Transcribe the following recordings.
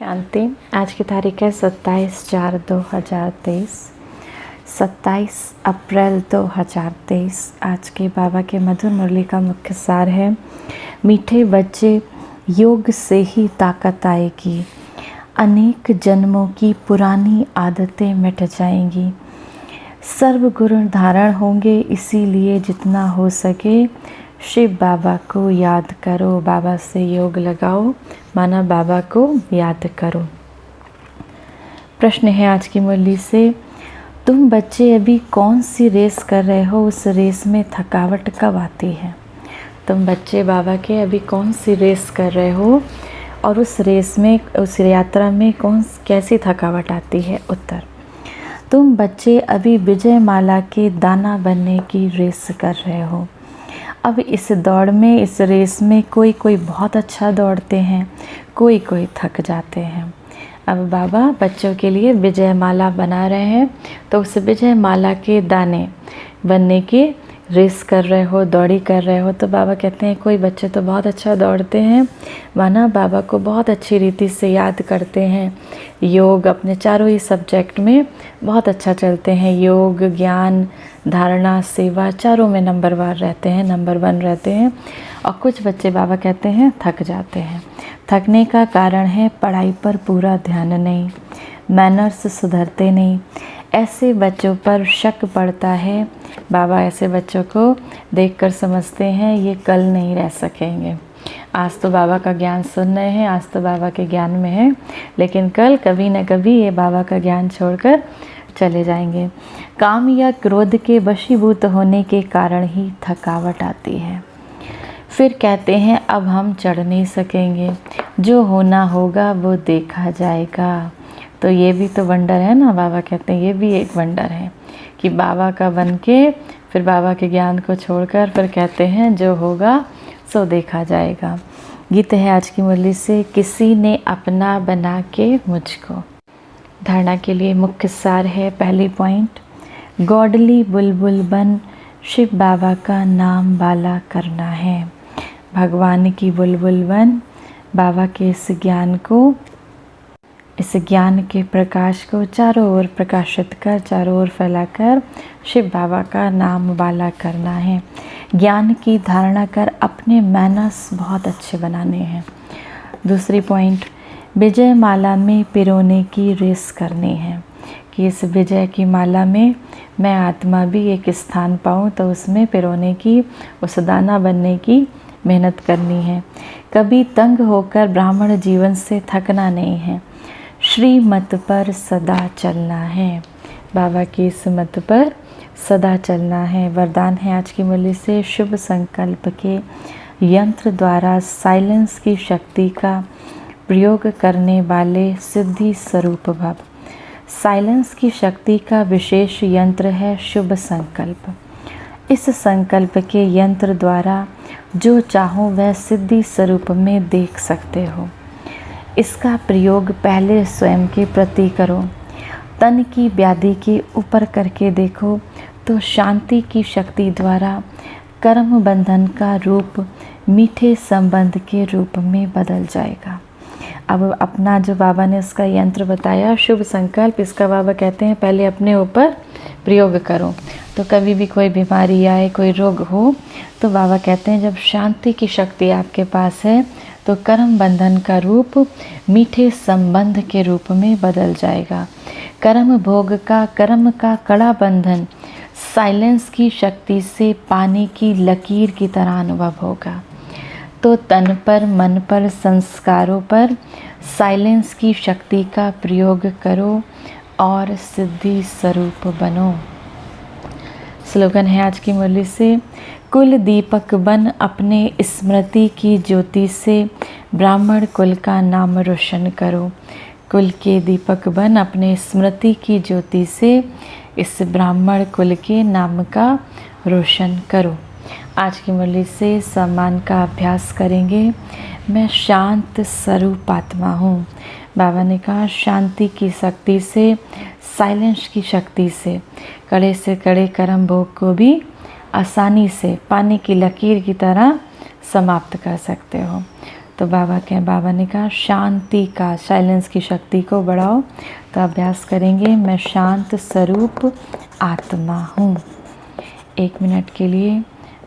शांति। आज की तारीख है 27/4/2023, 27 अप्रैल 2023। आज के बाबा के मधुर मुरली का मुख्य सार है, मीठे बच्चे, योग से ही ताकत आएगी, अनेक जन्मों की पुरानी आदतें मिट जाएंगी, सर्व गुण धारण होंगे। इसीलिए जितना हो सके शिव बाबा को याद करो, बाबा से योग लगाओ, माना बाबा को याद करो। प्रश्न है आज की मुरली से, तुम बच्चे अभी कौन सी रेस कर रहे हो, उस रेस में थकावट कब आती है? तुम बच्चे बाबा के अभी कौन सी रेस कर रहे हो और उस रेस में, उस यात्रा में कैसी थकावट आती है? उत्तर, तुम बच्चे अभी विजय माला के दाना बनने की रेस कर रहे हो। अब इस दौड़ में, इस रेस में कोई कोई बहुत अच्छा दौड़ते हैं, कोई कोई थक जाते हैं। अब बाबा बच्चों के लिए विजय माला बना रहे हैं, तो उस विजय माला के दाने बनने की रेस कर रहे हो, दौड़ी कर रहे हो। तो बाबा कहते हैं कोई बच्चे तो बहुत अच्छा दौड़ते हैं, माना बाबा को बहुत अच्छी रीति से याद करते हैं, योग अपने चारों ही सब्जेक्ट में बहुत अच्छा चलते हैं, योग, ज्ञान, धारणा, सेवा, चारों में नंबर 1 रहते हैं, नंबर 1 रहते हैं। और कुछ बच्चे बाबा कहते हैं थक जाते हैं। थकने का कारण है पढ़ाई पर पूरा ध्यान नहीं, मैनर्स सुधरते नहीं। ऐसे बच्चों पर शक पड़ता है। बाबा ऐसे बच्चों को देखकर समझते हैं ये कल नहीं रह सकेंगे। आज तो बाबा का ज्ञान सुन रहे हैं, आज तो बाबा के ज्ञान में है, लेकिन कल कभी न कभी ये बाबा का ज्ञान छोड़कर चले जाएंगे। काम या क्रोध के वशीभूत होने के कारण ही थकावट आती है। फिर कहते हैं अब हम चढ़ नहीं सकेंगे, जो होना होगा वो देखा जाएगा। तो ये भी तो वंडर है ना, बाबा कहते हैं ये भी एक वंडर है कि बाबा का बन के फिर बाबा के ज्ञान को छोड़कर फिर कहते हैं जो होगा सो देखा जाएगा। गीत है आज की मुरली से, किसी ने अपना बना के मुझको। धारणा के लिए मुख्य सार है, पहली पॉइंट, गॉडली बुलबुल बन शिव बाबा का नाम बाला करना है। भगवान की बुलबुल बन, बाबा के इस ज्ञान के प्रकाश को चारों ओर प्रकाशित कर, चारों ओर फैलाकर शिव बाबा का नाम बाला करना है। ज्ञान की धारणा कर अपने मैनर्स बहुत अच्छे बनाने हैं। दूसरी पॉइंट, विजय माला में पिरोने की रेस करनी है कि इस विजय की माला में मैं आत्मा भी एक स्थान पाऊँ, तो उसमें पिरोने की, उस दाना बनने की मेहनत करनी है। कभी तंग होकर ब्राह्मण जीवन से थकना नहीं है, श्रीमत पर सदा चलना है। बाबा की इस मत पर सदा चलना है। वरदान है आज की मुरली से, शुभ संकल्प के यंत्र द्वारा साइलेंस की शक्ति का प्रयोग करने वाले सिद्धि स्वरूप भव। साइलेंस की शक्ति का विशेष यंत्र है शुभ संकल्प। इस संकल्प के यंत्र द्वारा जो चाहो वह सिद्धि स्वरूप में देख सकते हो। इसका प्रयोग पहले स्वयं के प्रति करो, तन की व्याधि के ऊपर करके देखो तो शांति की शक्ति द्वारा कर्म बंधन का रूप मीठे संबंध के रूप में बदल जाएगा। अब अपना जो बाबा ने इसका यंत्र बताया शुभ संकल्प, इसका बाबा कहते हैं पहले अपने ऊपर प्रयोग करो। तो कभी भी कोई बीमारी आए, कोई रोग हो, तो बाबा कहते हैं जब शांति की शक्ति आपके पास है तो कर्म बंधन का रूप मीठे संबंध के रूप में बदल जाएगा। कर्म भोग का, कर्म का कड़ा बंधन साइलेंस की शक्ति से पानी की लकीर की तरह अनुभव होगा। तो तन पर, मन पर, संस्कारों पर साइलेंस की शक्ति का प्रयोग करो और सिद्धि स्वरूप बनो। स्लोगन है आज की मुरली से, कुल दीपक बन अपने स्मृति की ज्योति से ब्राह्मण कुल का नाम रोशन करो। कुल के दीपक बन अपने स्मृति की ज्योति से इस ब्राह्मण कुल के नाम का रोशन करो। आज की मुरली से सम्मान का अभ्यास करेंगे। मैं शांत स्वरूप आत्मा हूँ। बाबा ने कहा शांति की शक्ति से, साइलेंस की शक्ति से कड़े से कड़े कर्म भोग को भी आसानी से पानी की लकीर की तरह समाप्त कर सकते हो। तो बाबा ने कहा शांति का, साइलेंस की शक्ति को बढ़ाओ। तो अभ्यास करेंगे, मैं शांत स्वरूप आत्मा हूँ। 1 मिनट के लिए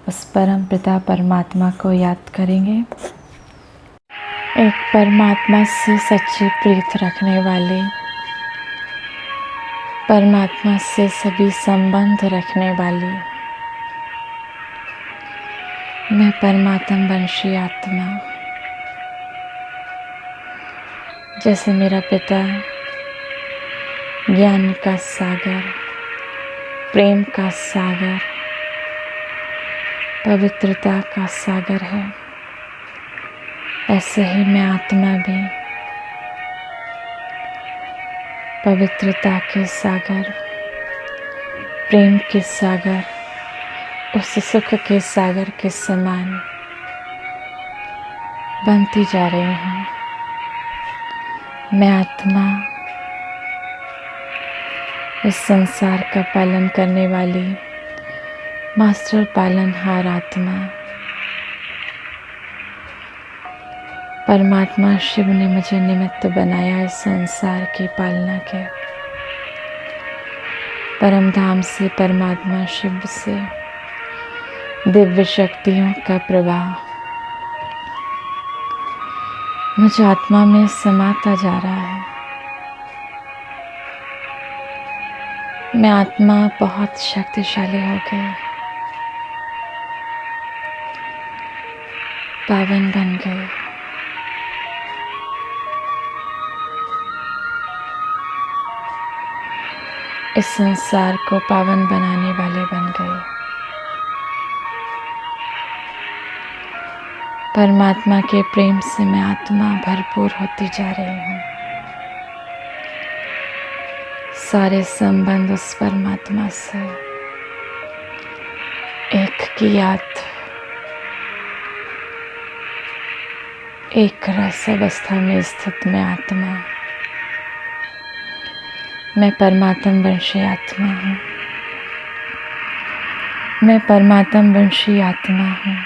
उस परम पिता परमात्मा को याद करेंगे। एक परमात्मा से सच्ची प्रीत रखने वाले, परमात्मा से सभी संबंध रखने वाली मैं परमात्म वंशी आत्मा, जैसे मेरा पिता ज्ञान का सागर, प्रेम का सागर, पवित्रता का सागर है, ऐसे ही मैं आत्मा भी पवित्रता के सागर, प्रेम के सागर, उस सुख के सागर के समान बनती जा रही हूँ। मैं आत्मा इस संसार का पालन करने वाली मास्टर पालनहार आत्मा, परमात्मा शिव ने मुझे निमित्त बनाया इस संसार की पालना के। परम धाम से, परमात्मा शिव से दिव्य शक्तियों का प्रवाह मुझ आत्मा में समाता जा रहा है। मैं आत्मा बहुत शक्तिशाली हो गई, पावन बन गई। इस संसार को पावन बनाने वाले बन गए। परमात्मा के प्रेम से मैं आत्मा भरपूर होती जा रही हूँ। सारे संबंध उस परमात्मा से, एक की याद, एक रस अवस्था में स्थित मैं आत्मा, मैं परमात्म वंशी आत्मा हूँ। मैं परमात्म वंशी आत्मा हूँ।